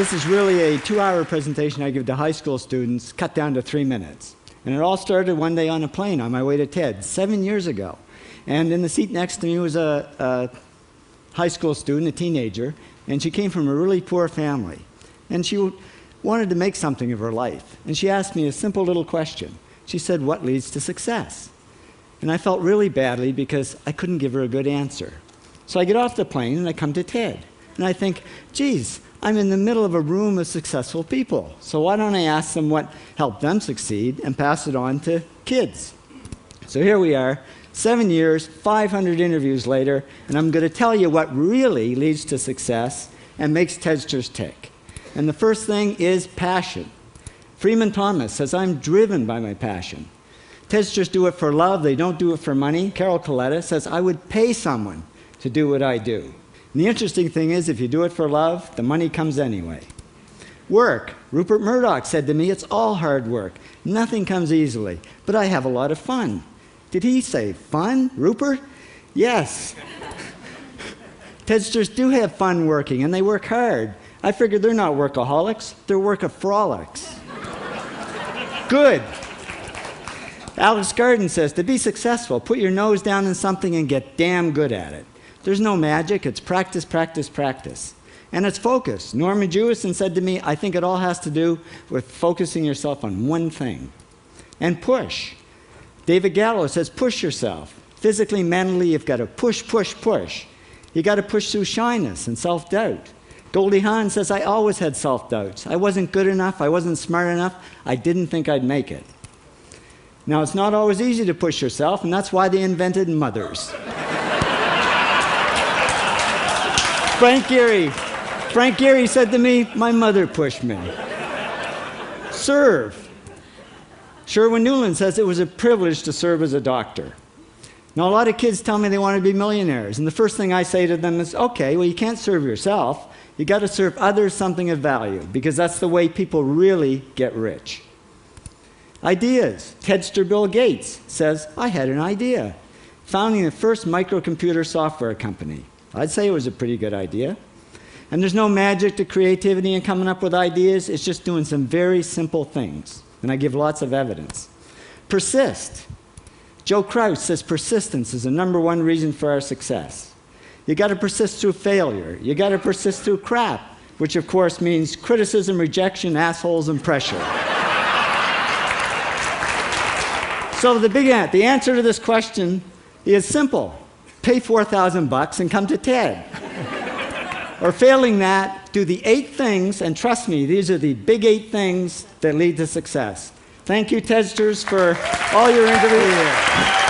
This is really a 2-hour presentation I give to high school students, cut down to 3 minutes. And it all started one day on a plane on my way to TED, 7 years ago. And in the seat next to me was a high school student, a teenager, and she came from a really poor family. And she wanted to make something of her life. And she asked me a simple little question. She said, "What leads to success?" And I felt really badly because I couldn't give her a good answer. So I get off the plane and I come to TED. And I think, geez, I'm in the middle of a room of successful people. So why don't I ask them what helped them succeed and pass it on to kids? So here we are, 7 years, 500 interviews later, and I'm going to tell you what really leads to success and makes TEDsters tick. And the first thing is passion. Freeman Thomas says, "I'm driven by my passion." TEDsters do it for love, they don't do it for money. Carol Coletta says, "I would pay someone to do what I do." And the interesting thing is, if you do it for love, the money comes anyway. Work. Rupert Murdoch said to me, "It's all hard work. Nothing comes easily, but I have a lot of fun." Did he say fun, Rupert? Yes. TEDsters do have fun working, and they work hard. I figured they're not workaholics, they're workaholics. Good. Alex Garden says, to be successful, put your nose down in something and get damn good at it. There's no magic, it's practice, practice, practice. And it's focus. Norman Jewison said to me, "I think it all has to do with focusing yourself on one thing." And push. David Gallo says, push yourself. Physically, mentally, you've got to push, push, push. You got to push through shyness and self-doubt. Goldie Hawn says, "I always had self-doubts. I wasn't good enough, I wasn't smart enough, I didn't think I'd make it." Now, it's not always easy to push yourself, and that's why they invented mothers. Frank Gehry said to me, "My mother pushed me." Serve. Sherwin Nuland says it was a privilege to serve as a doctor. Now, a lot of kids tell me they want to be millionaires, and the first thing I say to them is, okay, well, you can't serve yourself. You got to serve others something of value, because that's the way people really get rich. Ideas. TEDster Bill Gates says, "I had an idea." Founding the first microcomputer software company. I'd say it was a pretty good idea. And there's no magic to creativity and coming up with ideas. It's just doing some very simple things. And I give lots of evidence. Persist. Joe Kraus says persistence is the #1 reason for our success. You got to persist through failure. You got to persist through crap, which of course means criticism, rejection, assholes, and pressure. So the answer to this question is simple. Pay $4,000 and come to TED. Or failing that, do the 8 things, and trust me, these are the big 8 things that lead to success. Thank you, TEDsters, for all your interviews.